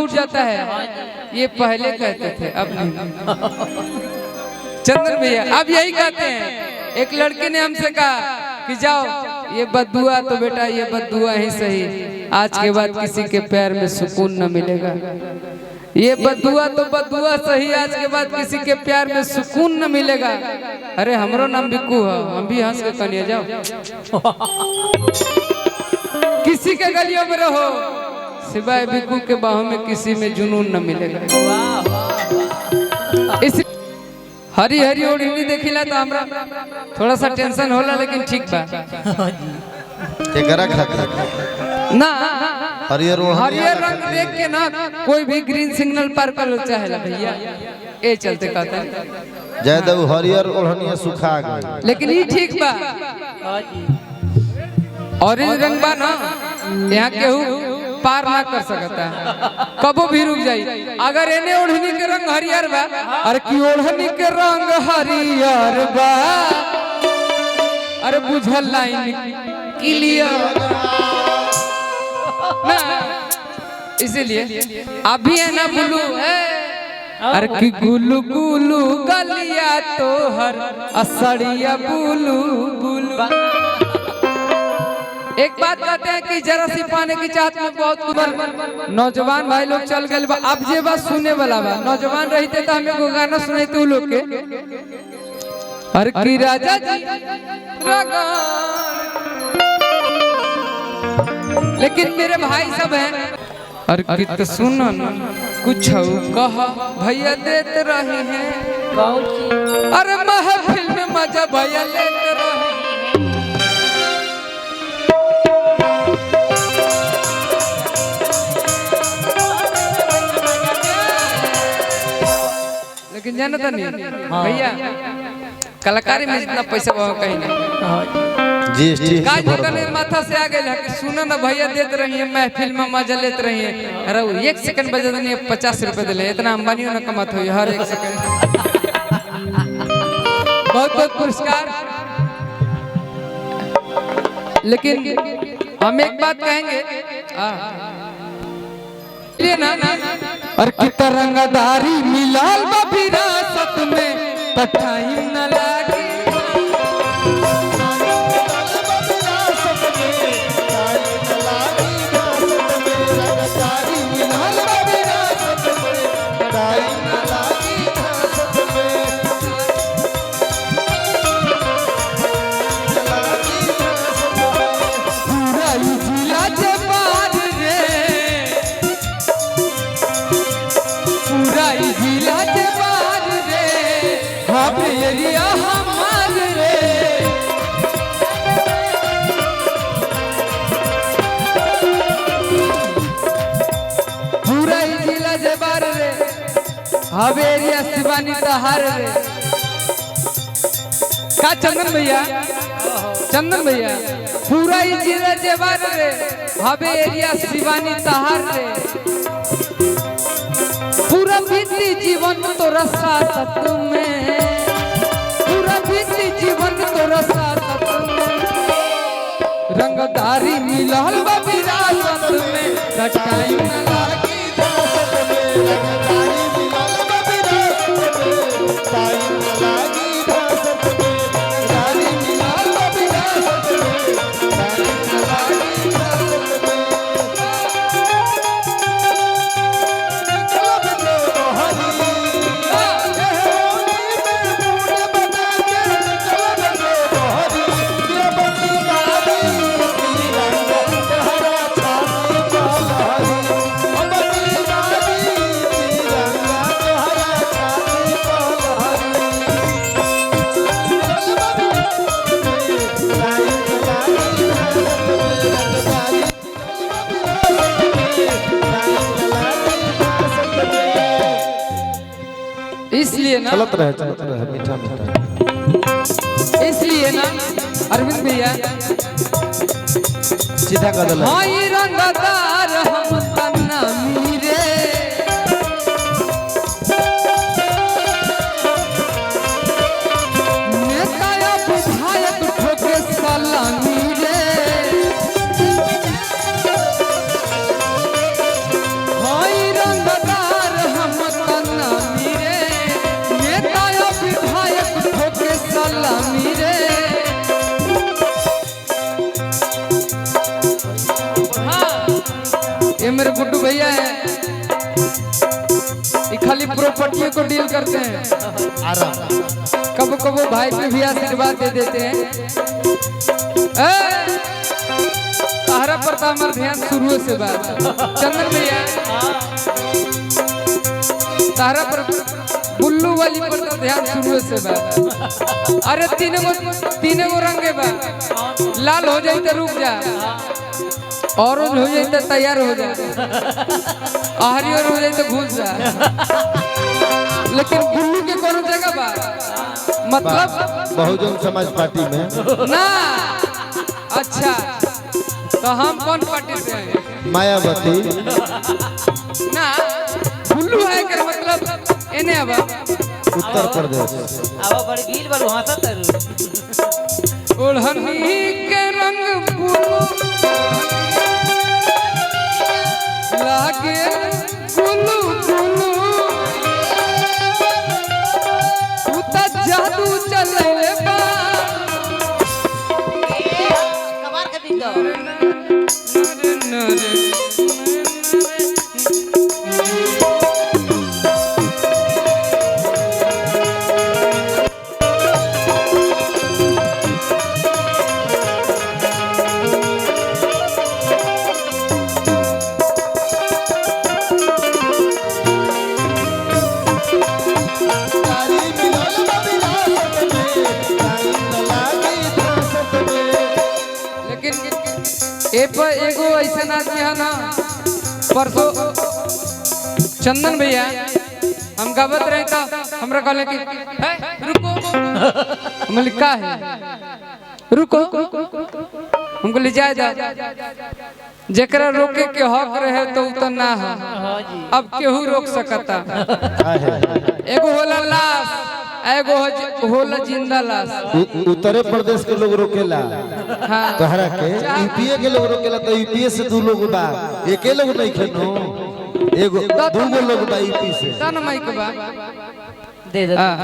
छूट जाता है, ये पहले कहते थे, अब नहीं। चंदन भैया अब यही कहते हैं। एक लड़के ने हमसे कहा कि जाओ ये बददुआ तो बेटा ये बददुआ ही सही, आज के बाद किसी के प्यार में सुकून न मिलेगा। ये बददुआ तो बददुआ सही, आज के बाद किसी के प्यार में सुकून न मिलेगा। अरे हमरो नाम बिक्कू है, हम भी हंस के कनिया जाओ। किसी के गलियों में रहो, सिवाय बिक्कू के बाहों में किसी में जुनून न मिलेगा। इस हरी हरी ओढ़नी देखिला तो हमरा थोड़ा सा टेंशन होला, लेकिन ठीक बा ना। हरियर रंग देख के ना कोई भी ग्रीन सिग्नल पार कर चाहेला भैया, ए चलते कहता है ज्यादा हरियर ओढ़निया सुखा गई, लेकिन ये ठीक बा। ऑरेंज रंग बा ना, यहाँ केहू पार ना कर सकता है, कबो भी रुक जाई। अगर एने ओढ़नी के रंग हरियर बा, अरे की ओढ़नी के रंग हरियर बा, अरे बुझल लाइन क्लियर ना, इसीलिए अभी है ना ब्लू है। अरे की गुलू गुलू गलिया तो हर असड़िया बुलू बुलू। एक बात कहते हैं कि जरा सी पाने की चाहत में बहुत नौजवान भाई लोग चल गए बा। अब जे बात सुने वाला बा, नौजवान रहते तो हमें को गाना सुनाते उ लोग के। अरे की राजा जी लेकिन मेरे भाई सब हैं। अरे कित सुनो ना कुछ कह भैया देते रहे हैं, अरे महफिल में मजा भैया लेते रहे। लेकिन जानता नहीं भैया, कलाकारी में जितना पैसा वहाँ कहीं नहीं। काज करने माथा से आ गए कि सुनो ना भैया देते रही है, महफिल में मजा लेते रही है। अरे 1 सेकंड बजे नहीं 50 रुपए दिले, इतना अंबानी ना कमाते हुए हर 1 सेकंड। बहुत बहुत पुरस्कार। लेकिन हम एक बात कहेंगे ना, और कितना रंगदारी मिलाल बा विरासत में, टाइम न लागी। हवेरिया शिवानी तहार रे का चंदन भैया, चंदन भैया पूरा ही जिला जेबार रे, हवेरिया शिवानी तहार रे। पूरा बीती जीवन तो रसा सत में, पूरा बीती जीवन तो रसा सत में, रंगदारी मिलल बा विरासत में, टाइम न लागी दासत में। रंगदारी इसलिए ना चलत रहे मीठा मीठा। इसलिए ना अरविंद भैया सीधा कर दे। हाँ ये रंगदार हम तना मीरे, नेता या विधायक ठोके सलामी रे। हाँ ये हैं ये खाली प्रॉपर्टी को डील करते हैं। कबो कबो भाई पे भी आशीर्वाद दे देते हैं। तारा पर तो हमारा ध्यान शुरू से बात चंदन भैया तारा पर बुल्लू वाली पर तो ध्यान शुरू से बात। अरे तीन गो रंगे बा लाल हो जाए तो रुक जा, ऑरेंज हो जाए तो तैयार हो जा, हरियर हो जाए तो घुस जा। लेकिन बुल्लू के कोनो जगह बा मतलब बहुजन समाज पार्टी में ना। अच्छा तो हम कौन पार्टी से हैं? मायावती ना बुल्लू है के मतलब एने अब उत्तर प्रदेश अब बड़ गील बड़ हंसत रु ओढ़नी के रंग बुल्लू लागे बुल्लू बुल्लू तू त जादू चले बा कबार के दिन दो एगो ऐसा आदमी है ना परसों चंदन भैया हम गावत रहे था हमरा कहले कि रुको हम लिखा है रुको हमको ले जाए दा जेकरा रोके के हक रहे तो उतना ना है अब केहू रोक सकता। एगो होला लाश एगो होला जिंदा लाश। उत्तर प्रदेश के लोग रोकेला हाँ तोहरा के यूपीए के लोग रोकेला तो यूपीए से दू लोग बा एके लोग नहीं खेनो एगो दूगो लोग बा यूपी से दे दे हाँ